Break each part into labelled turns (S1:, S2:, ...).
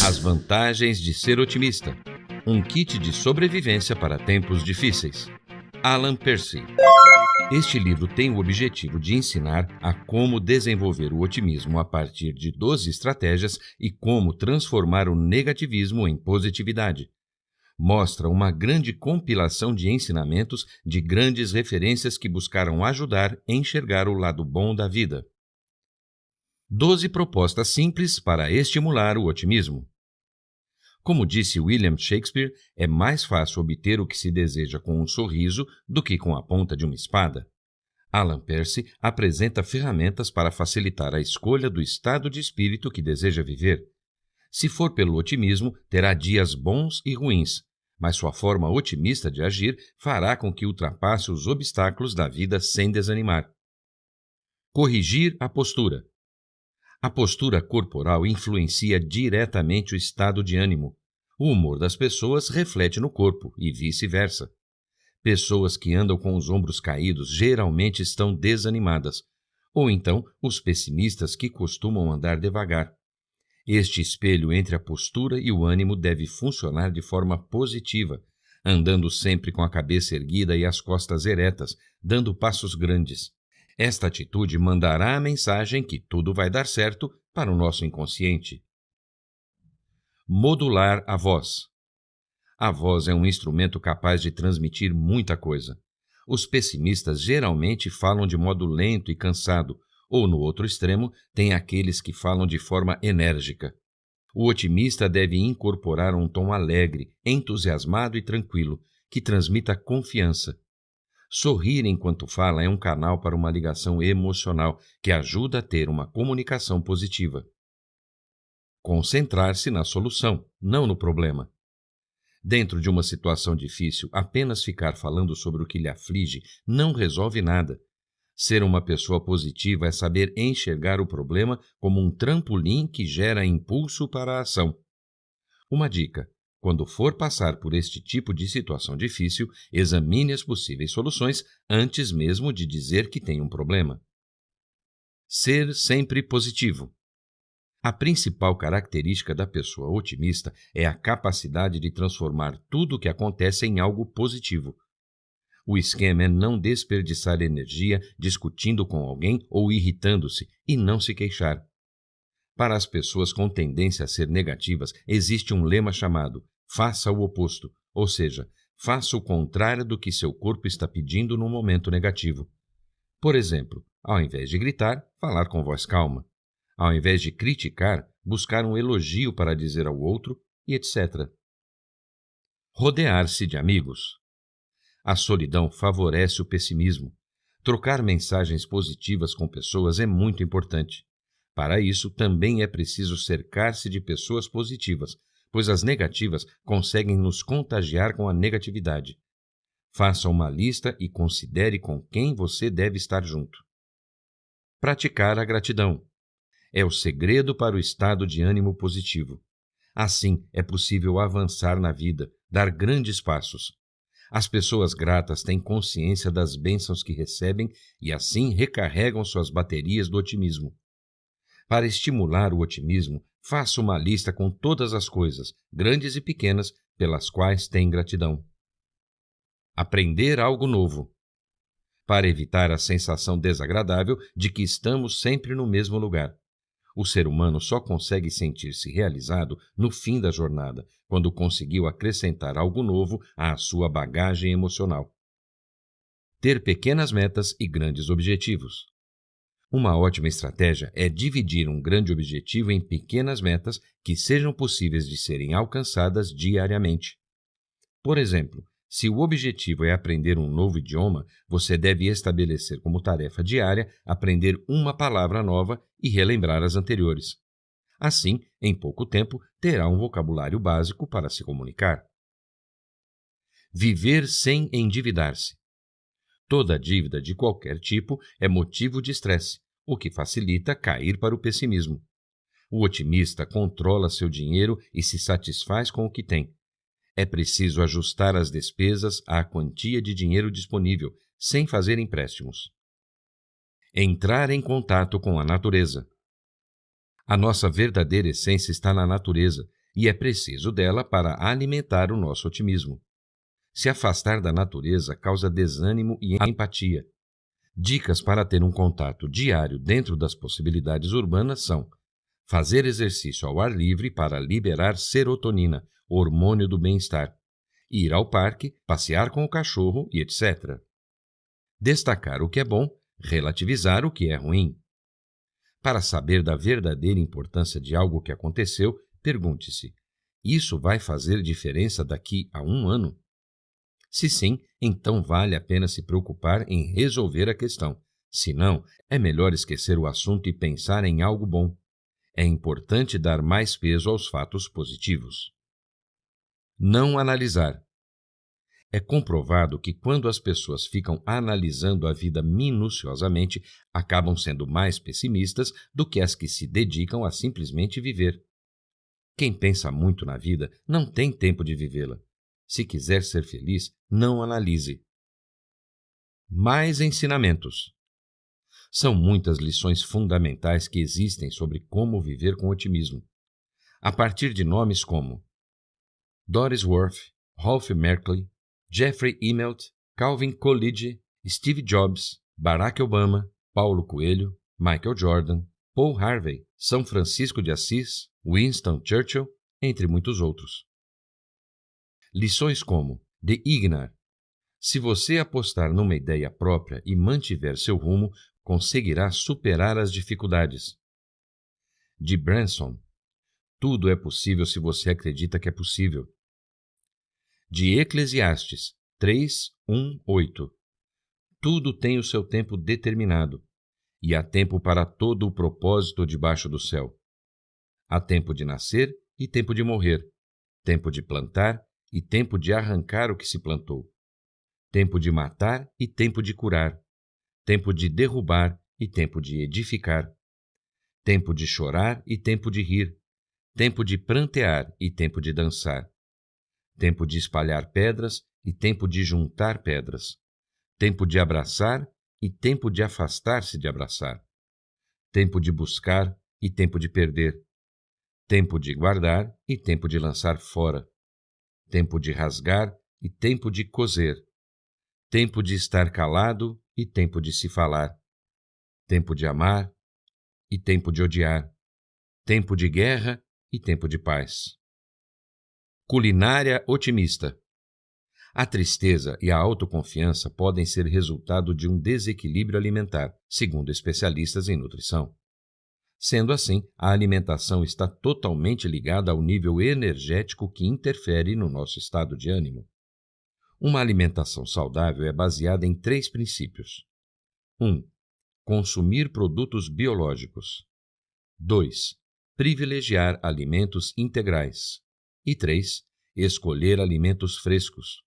S1: As vantagens de ser otimista. Um kit de sobrevivência para tempos difíceis. Alan Percy. Este livro tem o objetivo de ensinar a como desenvolver o otimismo a partir de 12 estratégias e como transformar o negativismo em positividade. Mostra uma grande compilação de ensinamentos de grandes referências que buscaram ajudar a enxergar o lado bom da vida. 12 propostas simples para estimular o otimismo. Como disse William Shakespeare, é mais fácil obter o que se deseja com um sorriso do que com a ponta de uma espada. Alan Percy apresenta ferramentas para facilitar a escolha do estado de espírito que deseja viver. Se for pelo otimismo, terá dias bons e ruins, mas sua forma otimista de agir fará com que ultrapasse os obstáculos da vida sem desanimar. Corrigir a postura. A postura corporal influencia diretamente o estado de ânimo. O humor das pessoas reflete no corpo e vice-versa. Pessoas que andam com os ombros caídos geralmente estão desanimadas, ou então os pessimistas que costumam andar devagar. Este espelho entre a postura e o ânimo deve funcionar de forma positiva, andando sempre com a cabeça erguida e as costas eretas, dando passos grandes. Esta atitude mandará a mensagem que tudo vai dar certo para o nosso inconsciente. Modular a voz. A voz é um instrumento capaz de transmitir muita coisa. Os pessimistas geralmente falam de modo lento e cansado, ou, no outro extremo, tem aqueles que falam de forma enérgica. O otimista deve incorporar um tom alegre, entusiasmado e tranquilo, que transmita confiança. Sorrir enquanto fala é um canal para uma ligação emocional que ajuda a ter uma comunicação positiva. Concentrar-se na solução, não no problema. Dentro de uma situação difícil, apenas ficar falando sobre o que lhe aflige não resolve nada. Ser uma pessoa positiva é saber enxergar o problema como um trampolim que gera impulso para a ação. Uma dica: quando for passar por este tipo de situação difícil, examine as possíveis soluções antes mesmo de dizer que tem um problema. Ser sempre positivo. A principal característica da pessoa otimista é a capacidade de transformar tudo o que acontece em algo positivo. O esquema é não desperdiçar energia discutindo com alguém ou irritando-se e não se queixar. Para as pessoas com tendência a ser negativas, existe um lema chamado faça o oposto, ou seja, faça o contrário do que seu corpo está pedindo no momento negativo. Por exemplo, ao invés de gritar, falar com voz calma. Ao invés de criticar, buscar um elogio para dizer ao outro, e etc. Rodear-se de amigos. A solidão favorece o pessimismo. Trocar mensagens positivas com pessoas é muito importante. Para isso, também é preciso cercar-se de pessoas positivas, pois as negativas conseguem nos contagiar com a negatividade. Faça uma lista e considere com quem você deve estar junto. Praticar a gratidão. É o segredo para o estado de ânimo positivo. Assim, é possível avançar na vida, dar grandes passos. As pessoas gratas têm consciência das bênçãos que recebem e assim recarregam suas baterias do otimismo. Para estimular o otimismo, faça uma lista com todas as coisas, grandes e pequenas, pelas quais tem gratidão. Aprender algo novo. Para evitar a sensação desagradável de que estamos sempre no mesmo lugar. O ser humano só consegue sentir-se realizado no fim da jornada, quando conseguiu acrescentar algo novo à sua bagagem emocional. Ter pequenas metas e grandes objetivos. Uma ótima estratégia é dividir um grande objetivo em pequenas metas que sejam possíveis de serem alcançadas diariamente. Por exemplo, se o objetivo é aprender um novo idioma, você deve estabelecer como tarefa diária aprender uma palavra nova e relembrar as anteriores. Assim, em pouco tempo, terá um vocabulário básico para se comunicar. Viver sem endividar-se. Toda dívida de qualquer tipo é motivo de estresse, o que facilita cair para o pessimismo. O otimista controla seu dinheiro e se satisfaz com o que tem. É preciso ajustar as despesas à quantia de dinheiro disponível, sem fazer empréstimos. Entrar em contato com a natureza. A nossa verdadeira essência está na natureza, e é preciso dela para alimentar o nosso otimismo. Se afastar da natureza causa desânimo e empatia. Dicas para ter um contato diário dentro das possibilidades urbanas são: fazer exercício ao ar livre para liberar serotonina, hormônio do bem-estar, ir ao parque, passear com o cachorro e etc. Destacar o que é bom, relativizar o que é ruim. Para saber da verdadeira importância de algo que aconteceu, pergunte-se: isso vai fazer diferença daqui a 1 ano? Se sim, então vale a pena se preocupar em resolver a questão. Se não, é melhor esquecer o assunto e pensar em algo bom. É importante dar mais peso aos fatos positivos. Não analisar. É comprovado que quando as pessoas ficam analisando a vida minuciosamente, acabam sendo mais pessimistas do que as que se dedicam a simplesmente viver. Quem pensa muito na vida não tem tempo de vivê-la. Se quiser ser feliz, não analise. Mais ensinamentos. São muitas lições fundamentais que existem sobre como viver com otimismo. A partir de nomes como Doris Worth, Rolf Merkley, Jeffrey Immelt, Calvin Coolidge, Steve Jobs, Barack Obama, Paulo Coelho, Michael Jordan, Paul Harvey, São Francisco de Assis, Winston Churchill, entre muitos outros. Lições como de Ignar: se você apostar numa ideia própria e mantiver seu rumo, conseguirá superar as dificuldades. De Branson: tudo é possível se você acredita que é possível. De Eclesiastes 3:1-8: tudo tem o seu tempo determinado, e há tempo para todo o propósito debaixo do céu. Há tempo de nascer e tempo de morrer, tempo de plantar e tempo de arrancar o que se plantou, tempo de matar e tempo de curar, tempo de derrubar e tempo de edificar, tempo de chorar e tempo de rir, tempo de prantear e tempo de dançar, tempo de espalhar pedras e tempo de juntar pedras, tempo de abraçar e tempo de afastar-se de abraçar, tempo de buscar e tempo de perder, tempo de guardar e tempo de lançar fora, tempo de rasgar e tempo de coser, tempo de estar calado e tempo de se falar, tempo de amar e tempo de odiar, tempo de guerra e tempo de paz. Culinária otimista. A tristeza e a autoconfiança podem ser resultado de um desequilíbrio alimentar, segundo especialistas em nutrição. Sendo assim, a alimentação está totalmente ligada ao nível energético que interfere no nosso estado de ânimo. Uma alimentação saudável é baseada em 3 princípios. 1. Consumir produtos biológicos. 2. Privilegiar alimentos integrais. E 3. Escolher alimentos frescos.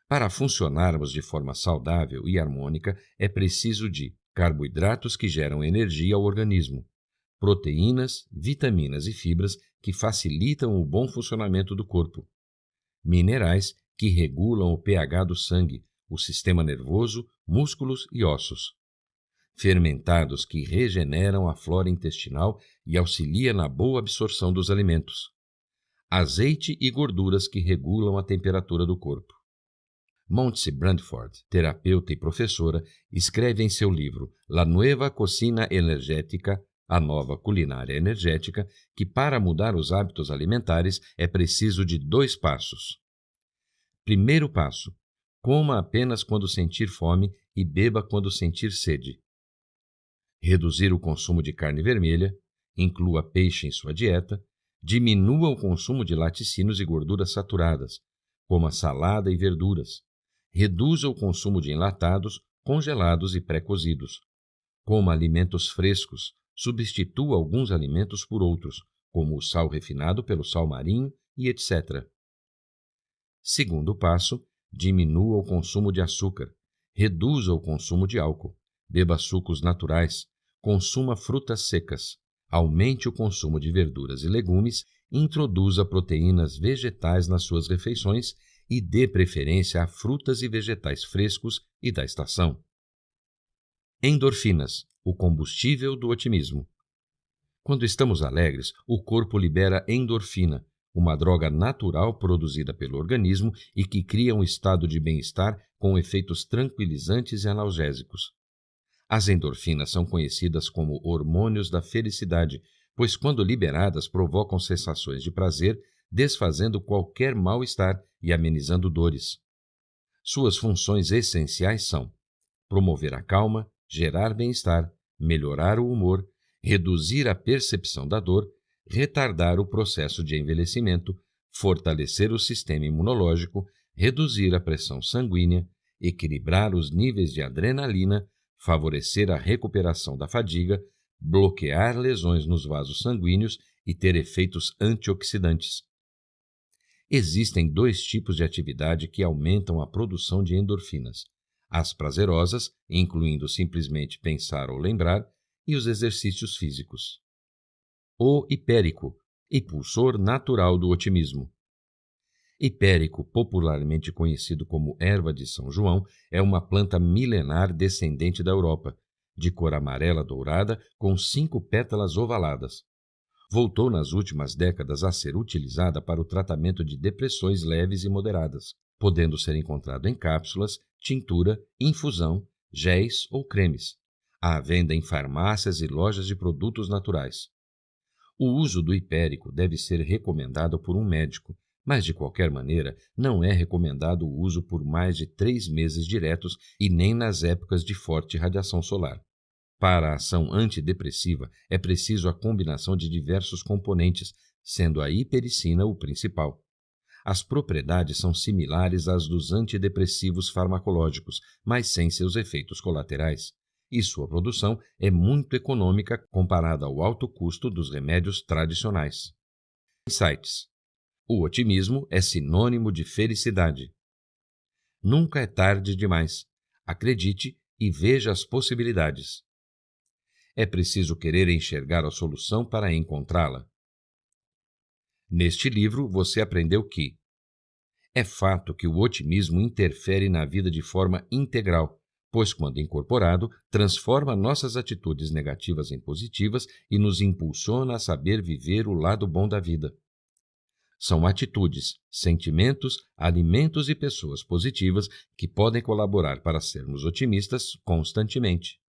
S1: Para funcionarmos de forma saudável e harmônica, é preciso de carboidratos que geram energia ao organismo, proteínas, vitaminas e fibras que facilitam o bom funcionamento do corpo, minerais que regulam o pH do sangue, o sistema nervoso, músculos e ossos, fermentados que regeneram a flora intestinal e auxiliam na boa absorção dos alimentos, azeite e gorduras que regulam a temperatura do corpo. Montse Brantford, terapeuta e professora, escreve em seu livro La Nueva Cocina Energética, a nova culinária energética, que para mudar os hábitos alimentares é preciso de 2 passos. Primeiro passo: coma apenas quando sentir fome e beba quando sentir sede. Reduzir o consumo de carne vermelha, inclua peixe em sua dieta, diminua o consumo de laticínios e gorduras saturadas, coma salada e verduras. Reduza o consumo de enlatados, congelados e pré-cozidos. Coma alimentos frescos, substitua alguns alimentos por outros, como o sal refinado pelo sal marinho e etc. Segundo passo: diminua o consumo de açúcar, reduza o consumo de álcool, beba sucos naturais, consuma frutas secas, aumente o consumo de verduras e legumes, introduza proteínas vegetais nas suas refeições e dê preferência a frutas e vegetais frescos e da estação. Endorfinas, o combustível do otimismo. Quando estamos alegres, o corpo libera endorfina, uma droga natural produzida pelo organismo e que cria um estado de bem-estar com efeitos tranquilizantes e analgésicos. As endorfinas são conhecidas como hormônios da felicidade, pois, quando liberadas, provocam sensações de prazer, desfazendo qualquer mal-estar e amenizando dores. Suas funções essenciais são promover a calma, gerar bem-estar, melhorar o humor, reduzir a percepção da dor, retardar o processo de envelhecimento, fortalecer o sistema imunológico, reduzir a pressão sanguínea, equilibrar os níveis de adrenalina, favorecer a recuperação da fadiga, bloquear lesões nos vasos sanguíneos e ter efeitos antioxidantes. Existem dois tipos de atividade que aumentam a produção de endorfinas: as prazerosas, incluindo simplesmente pensar ou lembrar, e os exercícios físicos. O hipérico, impulsor natural do otimismo. Hipérico, popularmente conhecido como erva de São João, é uma planta milenar descendente da Europa, de cor amarela dourada com 5 pétalas ovaladas. Voltou nas últimas décadas a ser utilizada para o tratamento de depressões leves e moderadas, podendo ser encontrado em cápsulas, tintura, infusão, géis ou cremes, à venda em farmácias e lojas de produtos naturais. O uso do hipérico deve ser recomendado por um médico, mas, de qualquer maneira, não é recomendado o uso por mais de 3 meses diretos e nem nas épocas de forte radiação solar. Para a ação antidepressiva, é preciso a combinação de diversos componentes, sendo a hipericina o principal. As propriedades são similares às dos antidepressivos farmacológicos, mas sem seus efeitos colaterais, e sua produção é muito econômica comparada ao alto custo dos remédios tradicionais. Insights: o otimismo é sinônimo de felicidade. Nunca é tarde demais. Acredite e veja as possibilidades. É preciso querer enxergar a solução para encontrá-la. Neste livro, você aprendeu que é fato que o otimismo interfere na vida de forma integral, pois, quando incorporado, transforma nossas atitudes negativas em positivas e nos impulsiona a saber viver o lado bom da vida. São atitudes, sentimentos, alimentos e pessoas positivas que podem colaborar para sermos otimistas constantemente.